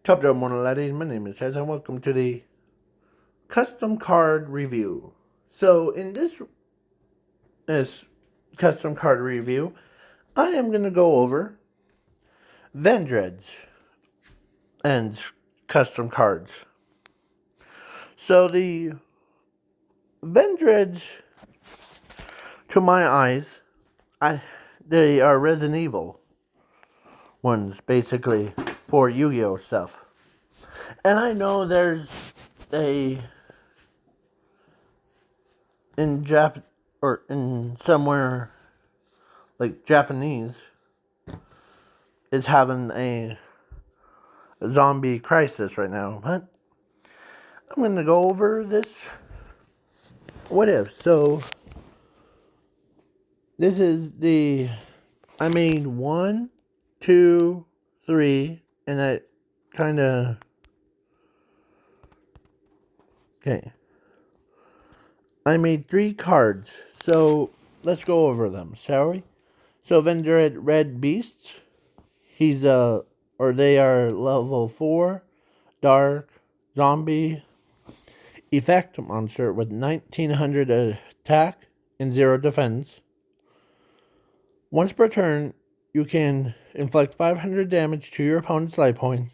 Top job morning laddies, my name is Chaz and welcome to the custom card review. So in this custom card review, I am going to go over vendreads and custom cards. So the vendreads, to my eyes, they are Resident Evil ones, basically, for Yu-Gi-Oh stuff. And I know there's a in Jap or in somewhere like Japanese is having a zombie crisis right now, but I'm going to go over this what if. So this is I made 1, 2, 3, and I kind of, okay, I made 3 cards, so let's go over them, shall we? So vendread red beasts, they are level 4 dark zombie effect monster with 1900 attack and 0 defense. Once per turn, you can inflict 500 damage to your opponent's life points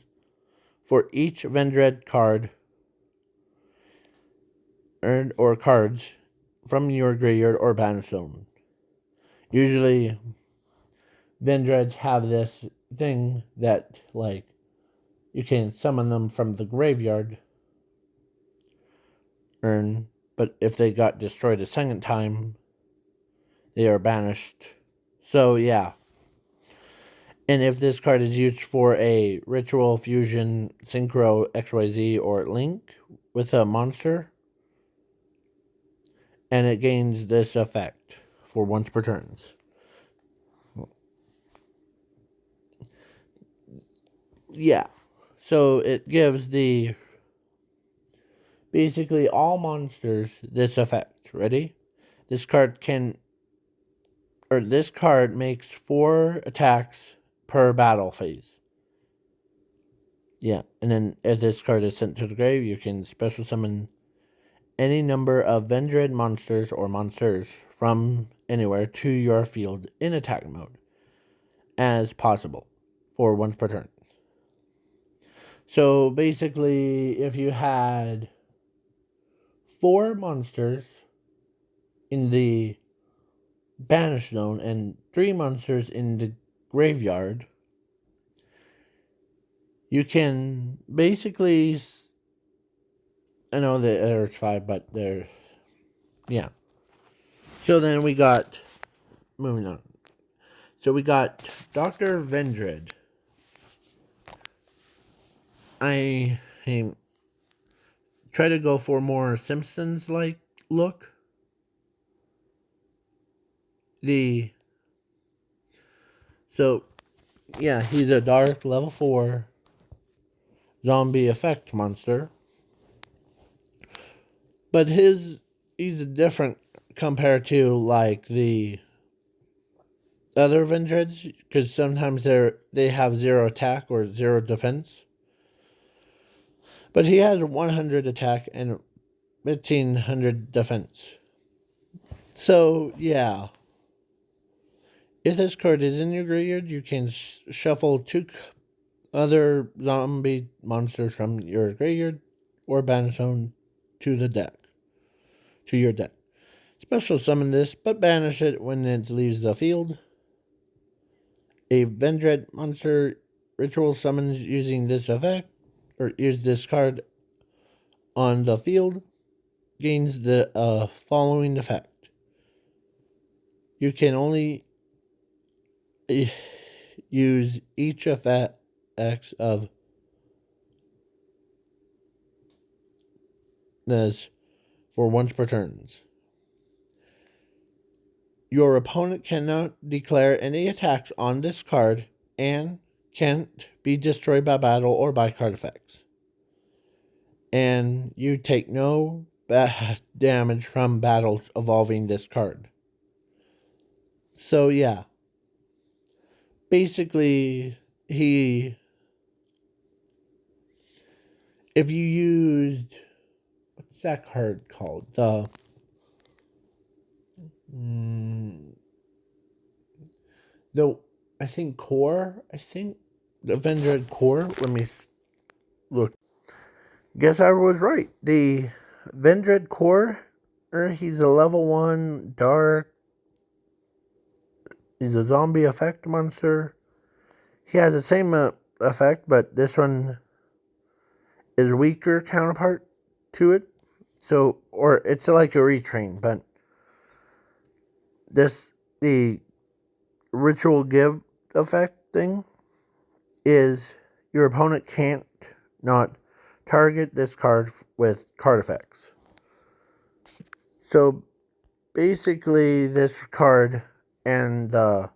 for each vendread card earned or cards from your graveyard or battlefield. Usually, vendreads have this thing that, like, you can summon them from the graveyard, but if they got destroyed a second time, they are banished. So, yeah. And if this card is used for a ritual, fusion, synchro, XYZ, or link with a monster, and it gains this effect for once per turn. Yeah. So it gives basically all monsters this effect. Ready? This card this card makes 4 attacks per battle phase. Yeah, and then if this card is sent to the grave, you can special summon any number of vendread monsters or monsters from anywhere to your field in attack mode as possible for once per turn. So basically, if you had 4 monsters in the banish zone and 3 monsters in the graveyard, you can basically, I know that there's 5, but yeah. So then moving on. So we got Dr. Vendread. I try to go for more Simpsons-like look. So yeah, he's a dark level 4 zombie effect monster. But he's different compared to like the other Vendreads, because sometimes they have 0 attack or 0 defense. But he has 100 attack and 1500 defense. So yeah, if this card is in your graveyard, you can shuffle 2 other zombie monsters from your graveyard or banish them to the deck, to your deck. Special summon this, but banish it when it leaves the field. A vendread monster ritual summons using this effect, or use this card on the field, gains the following effect. You can only use each effect of this for once per turn. Your opponent cannot declare any attacks on this card and can't be destroyed by battle or by card effects. And you take no damage from battles involving this card. So yeah, basically he if you used, what's that card called? Mm, the I think core. I think the vendread core. Let me look. Guess I was right. The vendread core. He's a level 1 dark. He's a zombie effect monster. He has the same effect, but this one is a weaker counterpart to it. So, or it's like a retrain, but the ritual give effect thing is your opponent can't not target this card with card effects. So basically, this card and that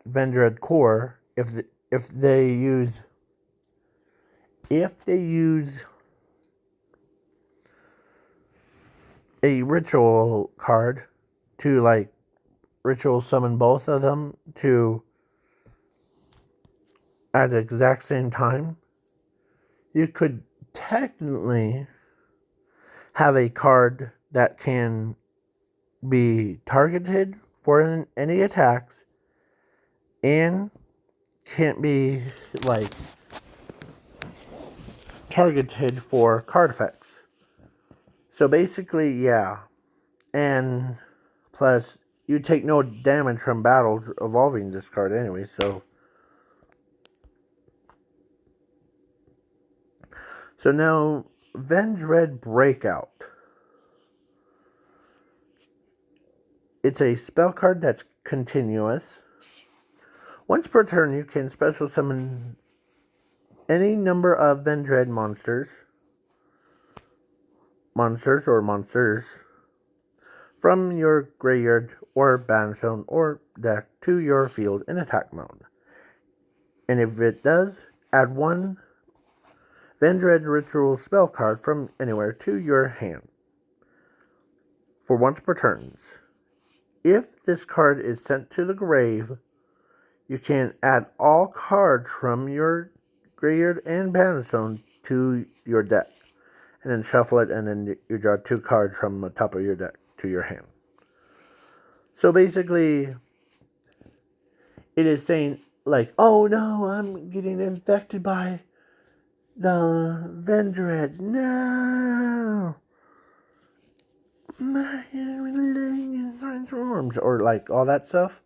vendread core, if they use a ritual card to like ritual summon both of them to at the exact same time, you could technically have a card that can be targeted for any attacks and can't be like targeted for card effects. So basically, yeah. And plus, you take no damage from battles evolving this card anyway, so. So now, Vendread Breakout. It's a spell card that's continuous. Once per turn, you can special summon any number of Vendread monsters or monsters from your graveyard or battlefield or deck to your field in attack mode. And if it does, add one Vendread Ritual spell card from anywhere to your hand for once per turn. If this card is sent to the grave, you can add all cards from your graveyard and battlefield to your deck, and then shuffle it, and then you draw 2 cards from the top of your deck to your hand. So basically, it is saying, like, oh no, I'm getting infected by the Vendreads. No! My leg transforms. Or, like, all that stuff.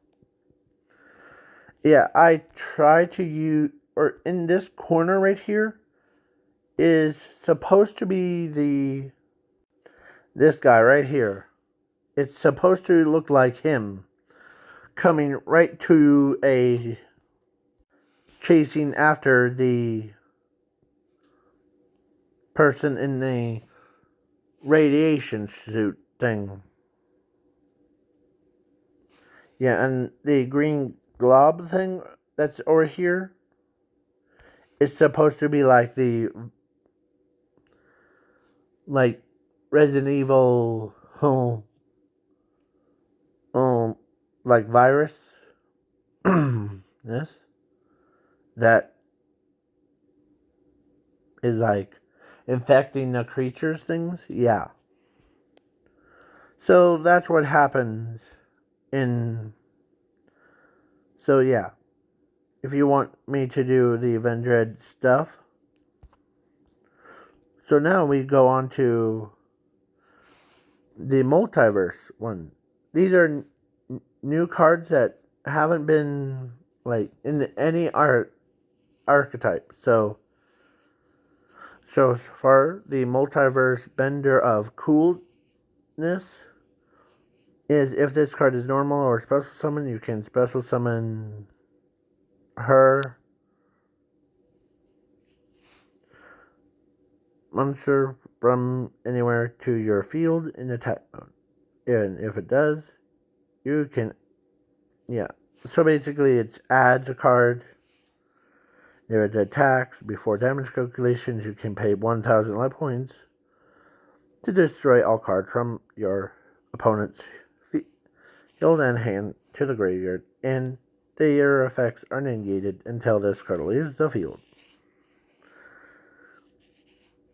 Yeah, I try to use, or in this corner right here, is supposed to be this guy right here. It's supposed to look like him coming right to a chasing after the person in the radiation suit thing. Yeah, and the green glob thing that's over here is supposed to be like the like Resident Evil like virus. Yes. That is like infecting the creatures things. Yeah. So that's what happens in. So yeah. If you want me to do the Vendread stuff. So now we go on to the multiverse one. These are new cards that haven't been like in any archetype. So far, the multiverse bender of coolness is if this card is normal or special summon, you can special summon her monster from anywhere to your field in attack mode. And if it does, you can, yeah. So basically, it adds a card. There is attacks. Before damage calculations, you can pay 1,000 life points to destroy all cards from your opponent's field and hand to the graveyard, and their effects are negated until this card leaves the field.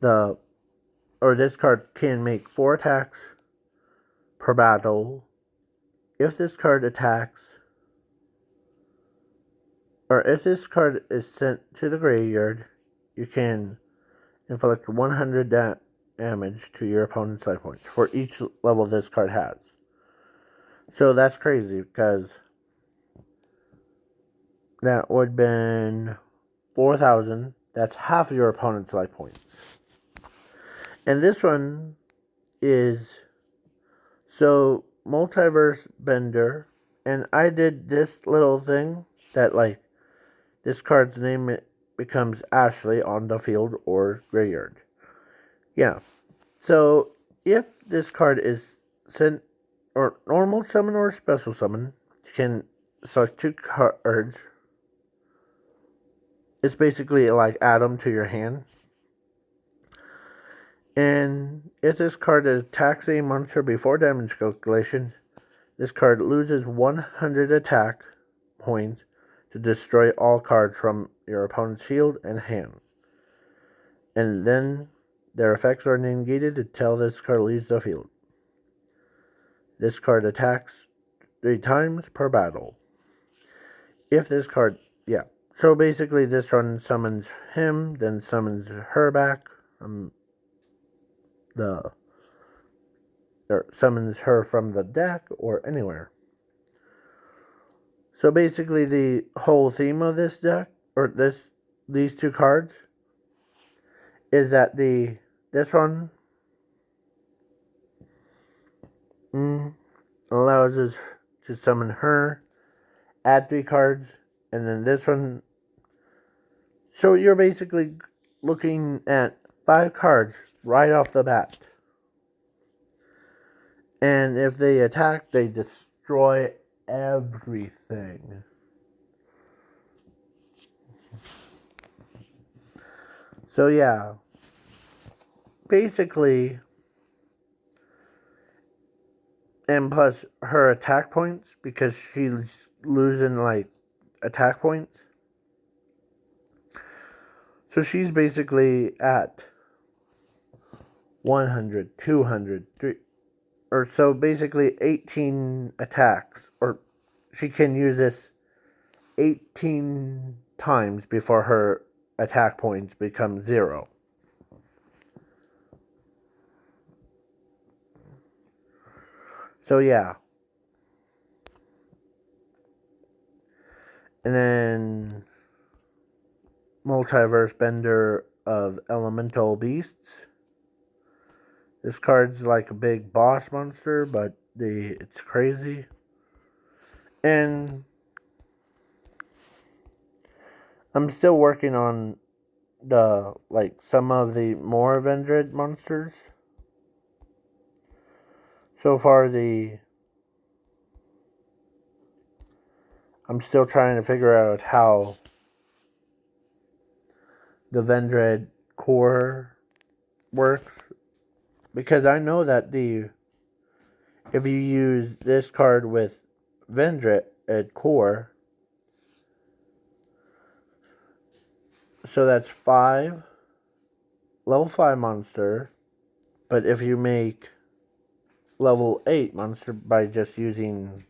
this card can make 4 attacks per battle. If this card attacks, or if this card is sent to the graveyard, you can inflict 100 damage to your opponent's life points for each level this card has. So that's crazy, because that would have been 4,000. That's half of your opponent's life points. And this one is so multiverse bender. And I did this little thing that, like, this card's name becomes Ashley on the field or graveyard. Yeah. So if this card is sent or normal summon or special summon, you can select 2 cards. It's basically like add them to your hand. And if this card attacks a monster before damage calculation, this card loses 100 attack points to destroy all cards from your opponent's field and hand. And then their effects are negated until this card leaves the field. This card attacks 3 times per battle. If this card, so basically this one summons him, then summons her back, or summons her from the deck or anywhere. So basically the whole theme of this deck, or these 2 cards, is that this one allows us to summon her, add 3 cards, and then this one. So you're basically looking at 5 cards right off the bat. And if they attack, they destroy everything. So yeah, basically, and plus her attack points, because she's losing like attack points. So she's basically at 100, 200, 3, or so basically 18 attacks, or she can use this 18 times before her attack points become 0. So yeah. And then Multiverse Bender of Elemental Beasts. This card's like a big boss monster, but it's crazy. And I'm still working on some of the more vendread monsters. So far I'm still trying to figure out how the vendread core works, because I know that if you use this card with vendread core, so that's 5 level 5 monster, but if you make level 8 monster by just using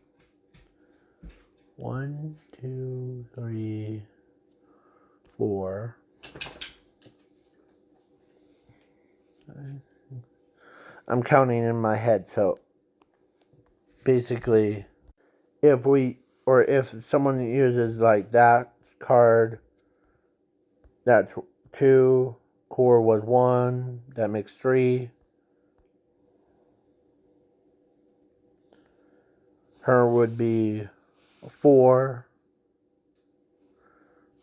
1, 2, 3, 4. I'm counting in my head, so basically if someone uses like that card, that's 2, core was 1, that makes 3. Her would be 4.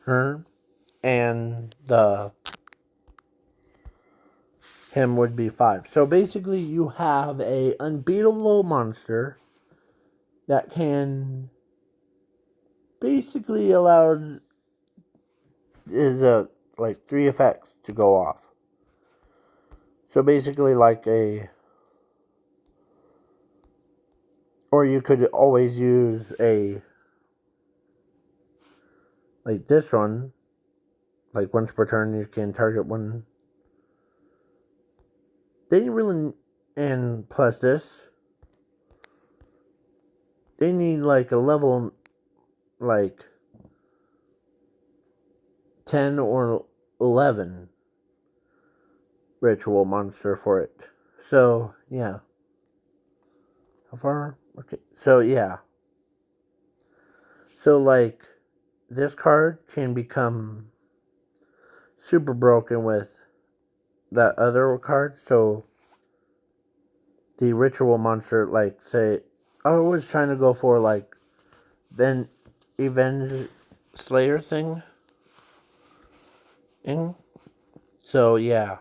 Her. And him would be 5. So basically you have a unbeatable monster that can basically allows like 3 effects to go off. So basically or you could always use like this one, like once per turn you can target one they really, and plus this, they need like a level like 10 or 11 ritual monster for it. So, yeah. How far? Okay. So, yeah. So, like, this card can become super broken with that other card. So, the ritual monster, like, say, I was trying to go for, like, then Avenge Slayer thing. So, yeah.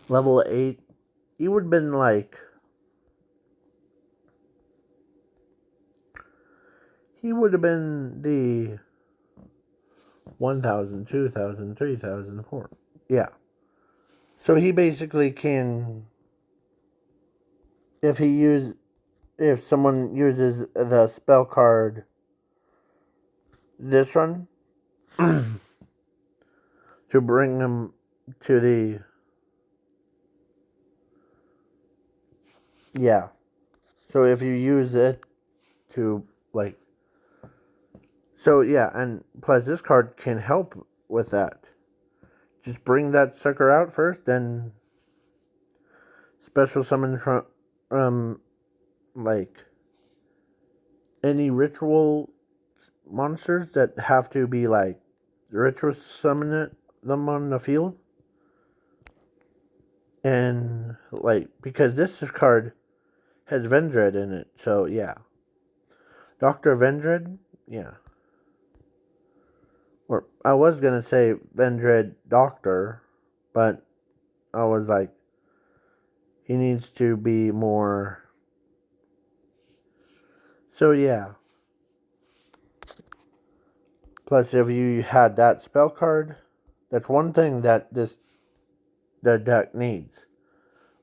Level 8. He would have been, like, he would have been the 1,000, 2,000, 3,000, 4. Yeah. So he basically can, if someone uses the spell card this run to bring them to the, yeah. So if you use it to, like, so yeah, and plus this card can help with that. Just bring that sucker out first, then special summon from like any ritual monsters that have to be like ritual summon them on the field. And like, because this card has vendread in it, so yeah. Dr. Vendread, yeah. Or I was gonna say Vendread Doctor, but I was like, he needs to be more. So yeah. Plus, if you had that spell card, that's one thing that the deck needs.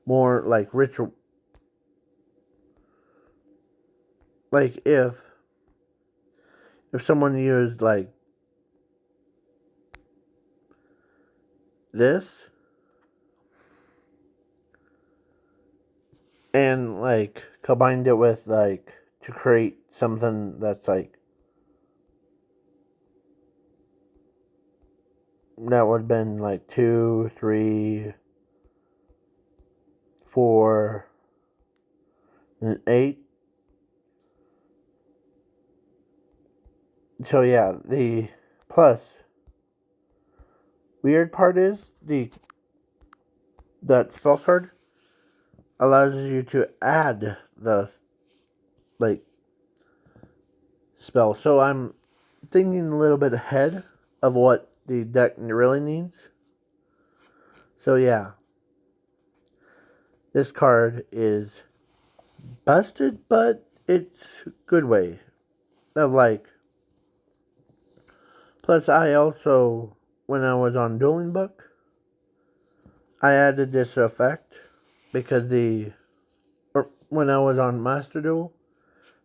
More like ritual. Like if someone used like this and like combined it with like to create something that's like that would have been like 2, 3, 4, and 8. So yeah, the plus weird part is that spell card allows you to add the like spell. So I'm thinking a little bit ahead of what the deck really needs. So yeah, this card is busted, but it's a good way of like. Plus, I also, when I was on Dueling Book, I added this effect because when I was on Master Duel,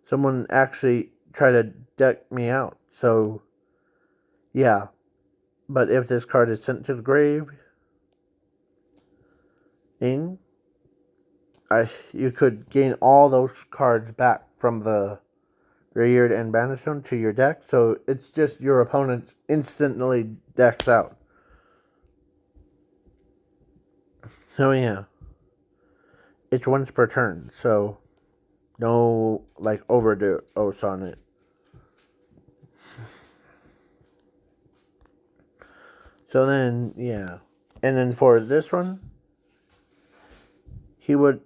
someone actually tried to deck me out. So, yeah. But if this card is sent to the grave, you could gain all those cards back from the graveyard and banish them to your deck. So it's just your opponent instantly decks out. So yeah, it's once per turn. So no like overdose on it. So then yeah, and then for this one, he would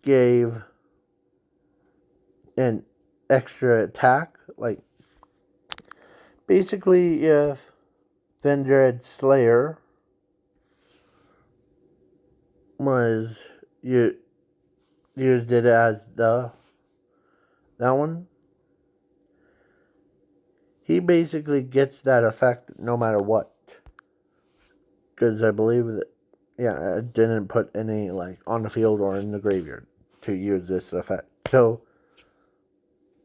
give an extra attack. Like basically, if vendread Slayer was you used it as that one, he basically gets that effect no matter what. Because I believe that, yeah, I didn't put any like on the field or in the graveyard to use this effect. So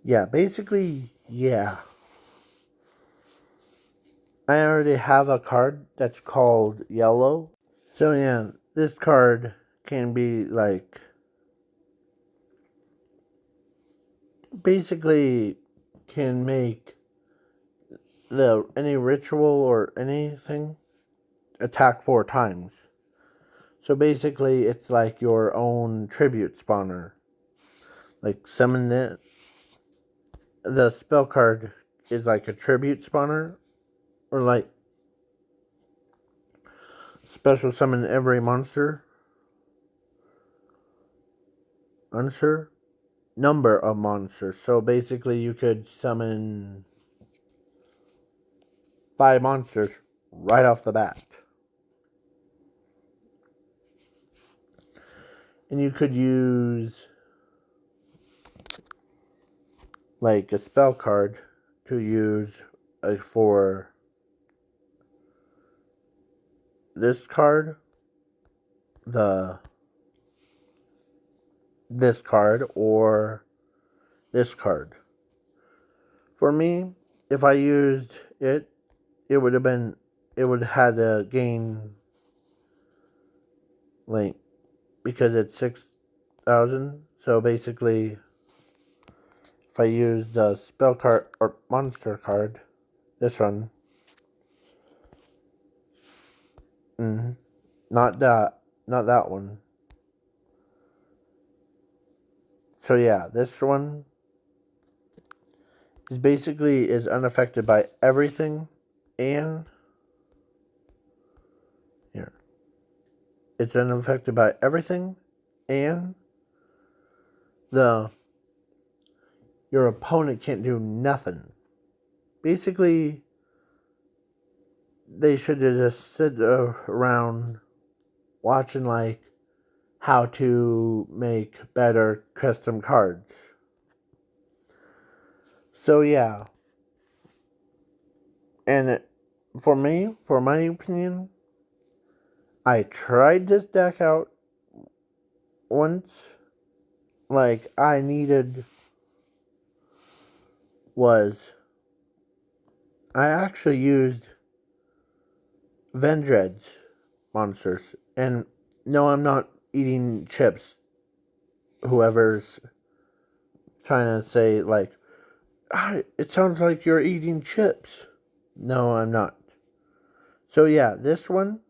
yeah, basically, yeah. I already have a card that's called Yellow. So yeah, this card can be like basically can make any ritual or anything attack 4 times. So basically it's like your own tribute spawner. Like summon it. The spell card is like a tribute spawner, or like special summon every monster. Number of monsters. So basically you could summon 5 monsters right off the bat. And you could use like a spell card to use for this card, this card, or this card. For me, if I used it, it would have had to gain like, because it's 6,000. So basically, if I use the spell card or monster card, this one, not that one. So yeah, this one is unaffected by everything, and here, it's unaffected by everything, and your opponent can't do nothing. Basically, they should just sit around watching like how to make better custom cards. So yeah, and for my opinion, I tried this deck out once. Like I actually used vendread monsters, and no, I'm not eating chips. Whoever's trying to say like, it sounds like you're eating chips. No, I'm not. So yeah, this one,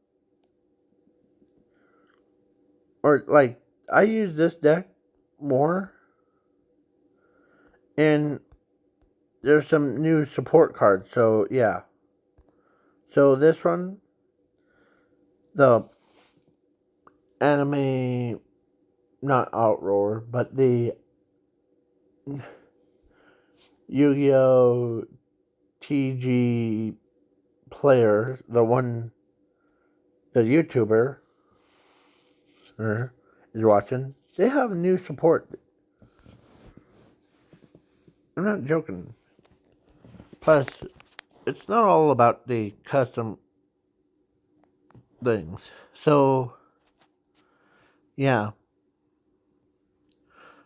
or like, I use this deck more, and there's some new support cards. So yeah. So this one, the anime, not Outroar, but the Yu-Gi-Oh! TG player, the YouTuber is watching, they have new support. I'm not joking. Plus, it's not all about the custom things. So, yeah.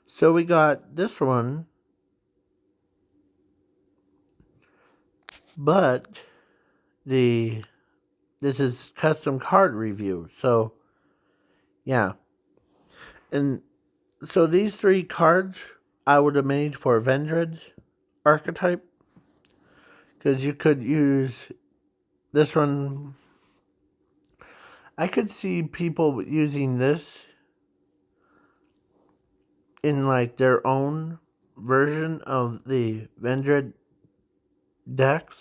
So we got this one, but this is custom card review. So, yeah. And so these 3 cards I would have made for vendread archetype, because you could use this one. I could see people using this in like their own version of the vendread decks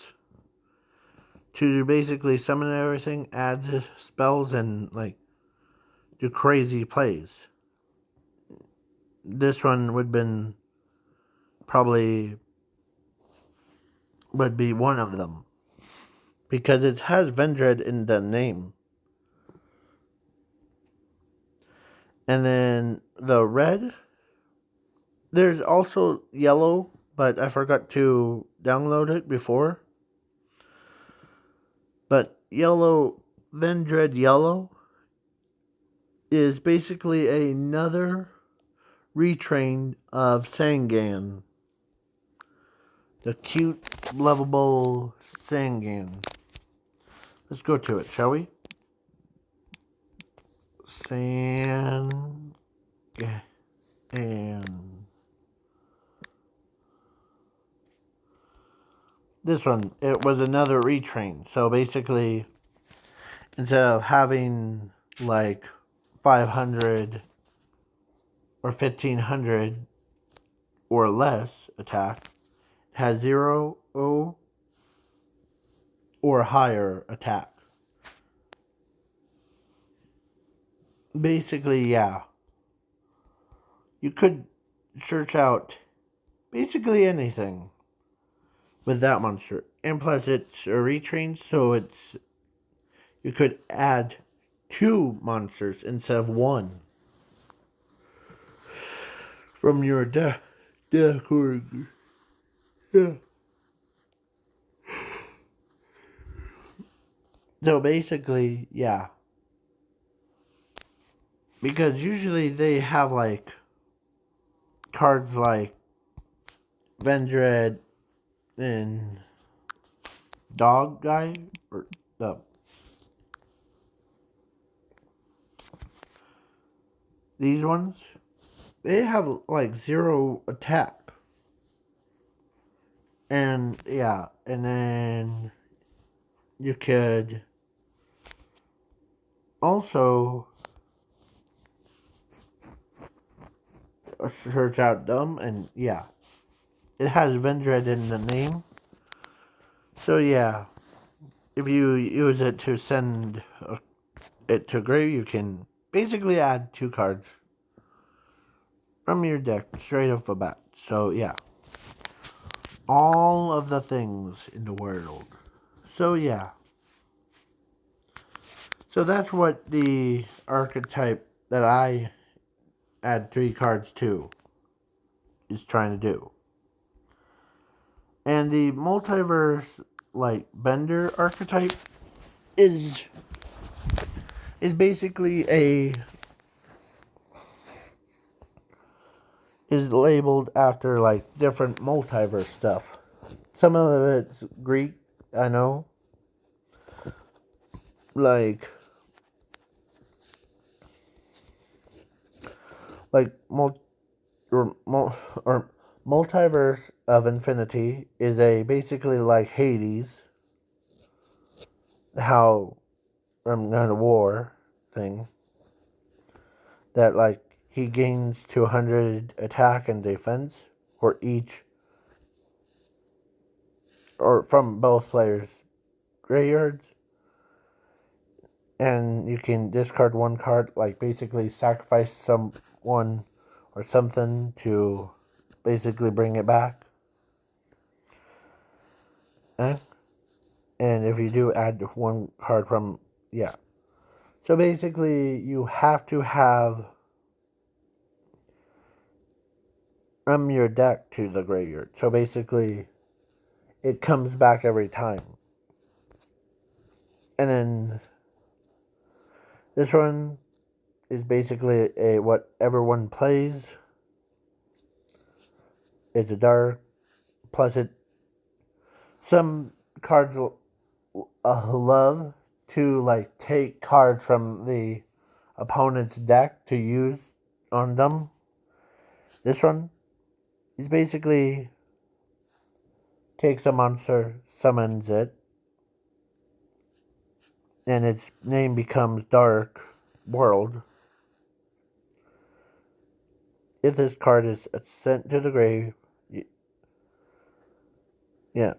to basically summon everything, add spells, and like do crazy plays. This one would be one of them, because it has vendread in the name. And then the red, there's also yellow, but I forgot to download it before. But vendread yellow is basically another retrain of Sangan. The cute, lovable Sangan. Let's go to it, shall we? Sand. And this one, it was another retrain. So basically, instead of having like 500 or 1500 or less attack, it has 0 or higher attack. Basically, yeah. You could search out basically anything with that monster. And plus it's a retrain, so you could add 2 monsters instead of 1 from your deck or yeah. So basically, yeah. Because usually they have like cards like vendread and dog guy or the these ones, they have like 0 attack. And yeah, and then you could also search out them, and yeah, it has vendread in the name. So yeah, if you use it to send it to grave, you can basically add 2 cards from your deck straight off the bat. So yeah, all of the things in the world. So yeah, so that's what the archetype that I add 3 cards to is trying to do. And the multiverse like bender archetype is basically is labeled after like different multiverse stuff. Some of it's Greek, I know. Like or, or multiverse of infinity is a basically like Hades, how God of War thing that like he gains 200 attack and defense for each or from both players' graveyards, and you can discard 1 card, like basically sacrifice someone or something to basically bring it back. And if you do add 1 card from, yeah. So basically, you have to have from your deck to the graveyard. So basically, it comes back every time. And then this one is basically a what everyone plays. It's a dark. Plus, some cards will love to like take cards from the opponent's deck to use on them. This one is basically takes a monster, summons it, and its name becomes Dark World. If this card is sent to the grave, yeah,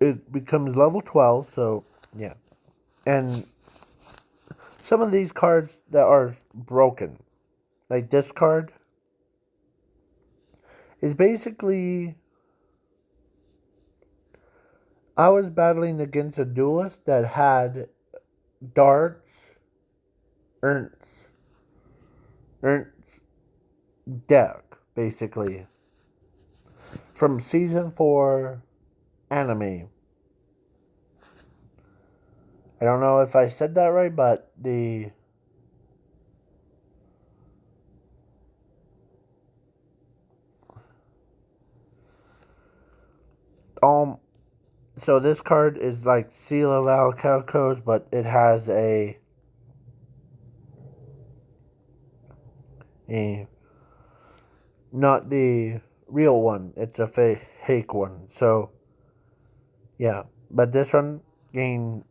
it becomes level 12, so yeah. And some of these cards that are broken, like this card, is basically I was battling against a duelist that had darts, Ernst's deck, basically, from season 4 anime. I don't know if I said that right, but the um So this card is like Seal of Alcalcos, but it has a not the real one. It's a fake one. So yeah, but this one gain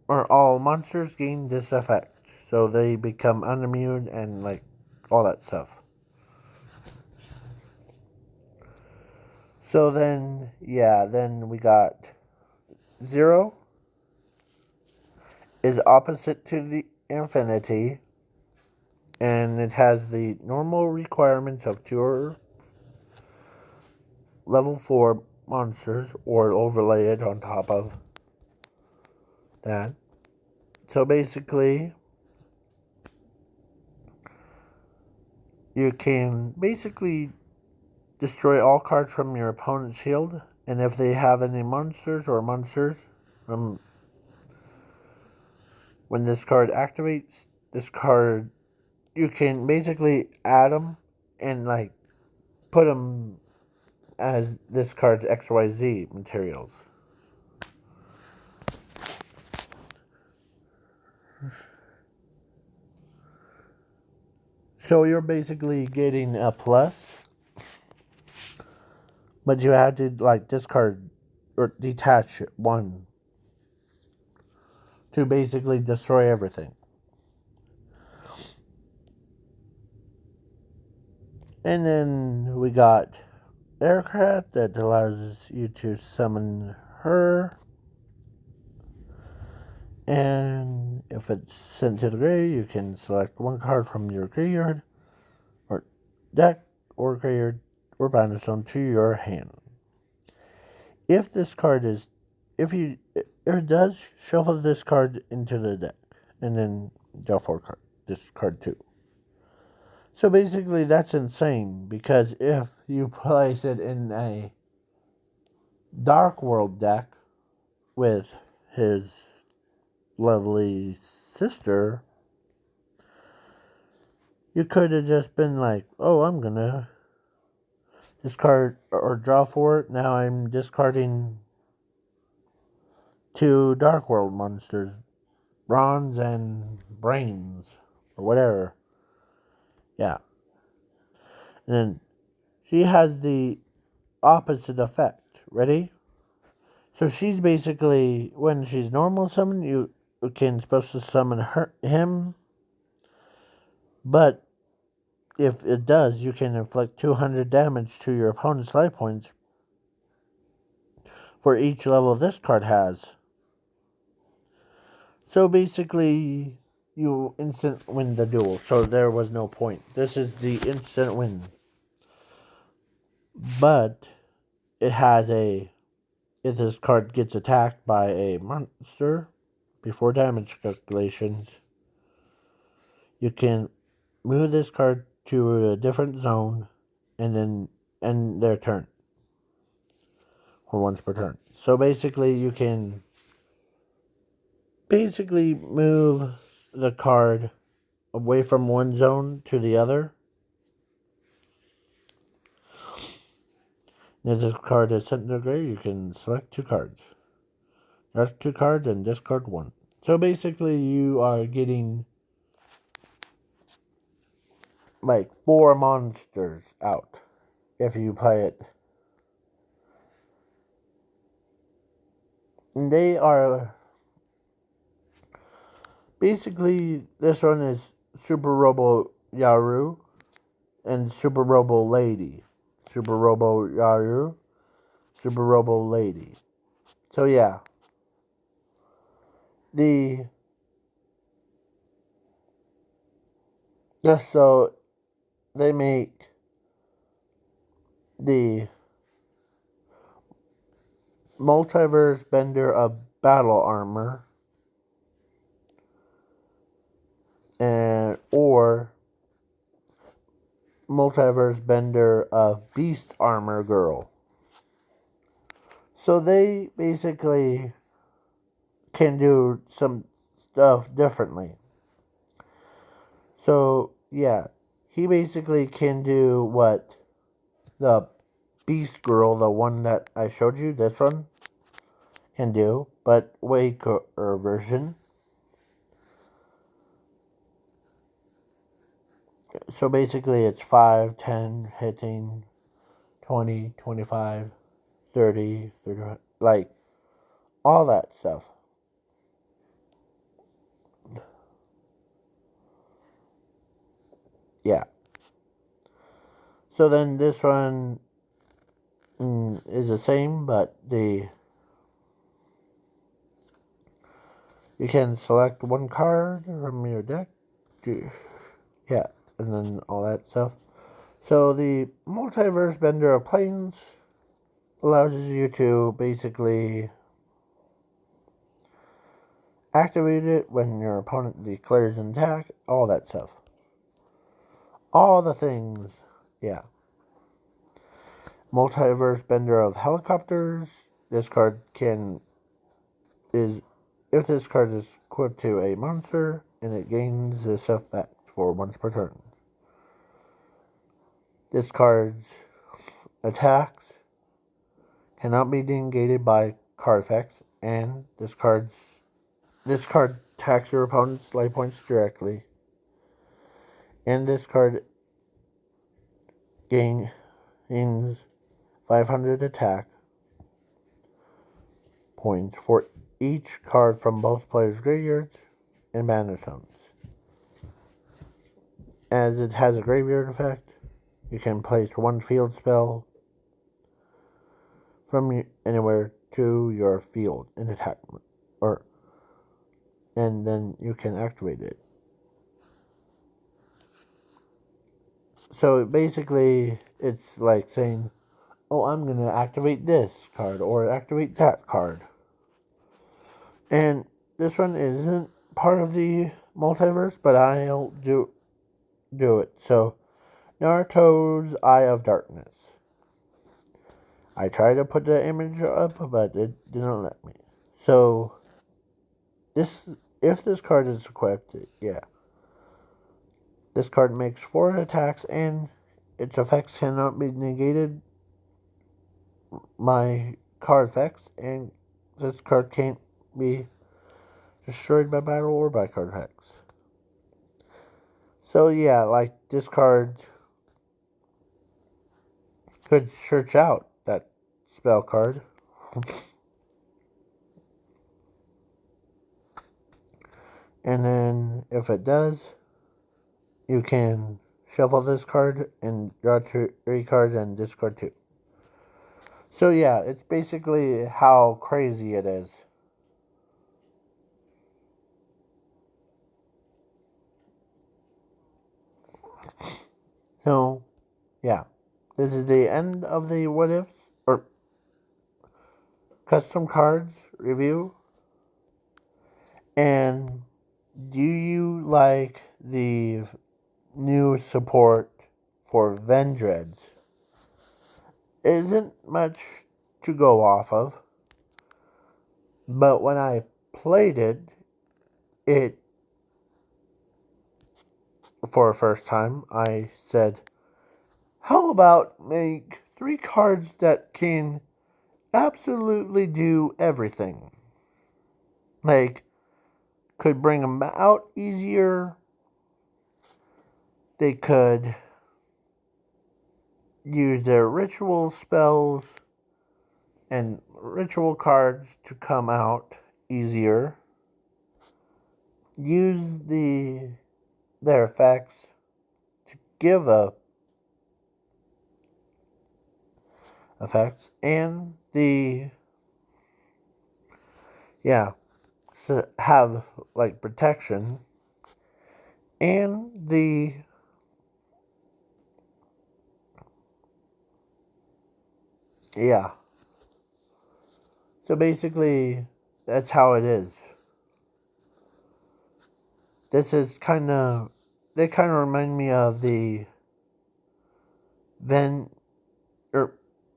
or all monsters gain this effect, so they become unimmune and like all that stuff. So then yeah, then we got zero is opposite to the infinity, and it has the normal requirements of two level 4 monsters or overlay it on top of that. So basically, you can basically destroy all cards from your opponent's field, and if they have any monsters, um, when this card activates, this card, you can basically add them and like put them as this card's XYZ materials. So you're basically getting a plus, but you have to like discard or detach one to basically destroy everything. And then we got Aircraft that allows you to summon her. And if it's sent to the grave, you can select one card from your graveyard or deck or graveyard or battlefield to your hand. If this card is, if it does, shuffle this card into the deck and then draw 4 cards. This card too. So basically, that's insane because if you place it in a Dark World deck with his lovely sister, you could have just been like, oh, I'm gonna discard or draw for it. Now I'm discarding 2 Dark World monsters, Bronze and Brains, or whatever. Yeah. And then she has the opposite effect. Ready? So she's basically, when she's normal summon, you can supposed to summon him, but if it does, you can inflict 200 damage to your opponent's life points for each level this card has. So basically, you instant win the duel. So there was no point. This is the instant win. But it has a, if this card gets attacked by a monster before damage calculations, you can move this card to a different zone and then end their turn. Or once per turn. So basically, you can basically move the card away from one zone to the other. If this card is sent to the grave, you can select 2 cards. Draw 2 cards and discard 1. So basically, you are getting like 4 monsters out if you play it. And they are basically, this one is Super Robo Yaru and Super Robo Lady. Super Robo Yaru, Super Robo Lady. So yeah. So they make the Multiverse Bender of Battle Armor and or Multiverse Bender of Beast Armor Girl. So they basically can do some stuff differently. So yeah, he basically can do what the Beast Girl, the one that I showed you, this one, can do, but weaker version. So basically it's 5, 10, hitting, 20, 25, 30, 30, like all that stuff. Yeah. So then this one is the same, but you can select one card from your deck. Yeah, and then all that stuff. So the multiverse bender of planes allows you to basically activate it when your opponent declares an attack, all that stuff. All the things, yeah. Multiverse bender of helicopters. This card is if this card is equipped to a monster and it gains this effect for once per turn. This card's attacks cannot be negated by card effects, and this card attacks your opponent's life points directly. And this card gains 500 attack points for each card from both players' graveyards and mana stones. As it has a graveyard effect, you can place one field spell from anywhere to your field in attack, and then you can activate it. So basically, it's like saying, "Oh, I'm gonna activate this card or activate that card," and this one isn't part of the multiverse, but I'll do it. So, Naruto's Eye of Darkness. I tried to put the image up, but it didn't let me. So, if this card is equipped, yeah. This card makes 4 attacks and its effects cannot be negated by card effects, and this card can't be destroyed by battle or by card effects. So yeah, like this card could search out that spell card. And then if it does, you can shuffle this card and draw 3 cards and discard 2. So yeah, it's basically how crazy it is. So yeah, this is the end of the what ifs or custom cards review. And do you like the new support for vendreads? Isn't much to go off of, but when I played it for the first time, I said, how about make 3 cards that can absolutely do everything? Like, could bring them out easier. They could use their ritual spells and ritual cards to come out easier. Use their effects to give effects and so have like protection and so basically that's how it is. This is they kind of remind me of the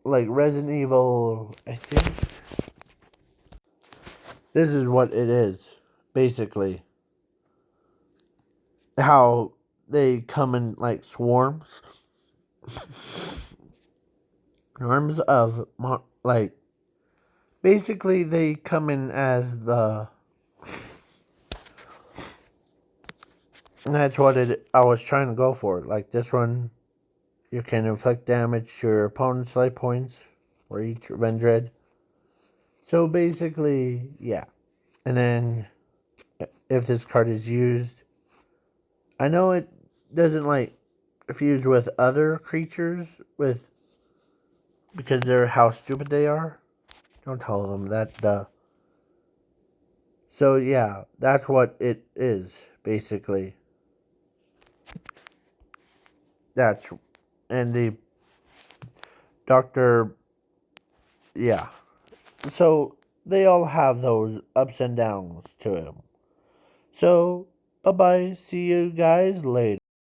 like Resident Evil, I think. This is what it is, basically. How they come in like swarms. Swarms of like Basically, they come in as the... And that's what I was trying to go for. Like this one, you can inflict damage to your opponent's life points for each vendread. So basically, yeah. And then, if this card is used, I know it doesn't like fuse with other creatures because they're how stupid they are. Don't tell them that. So yeah, that's what it is basically. That's and the doctor. Yeah. So they all have those ups and downs to them. So bye bye. See you guys later.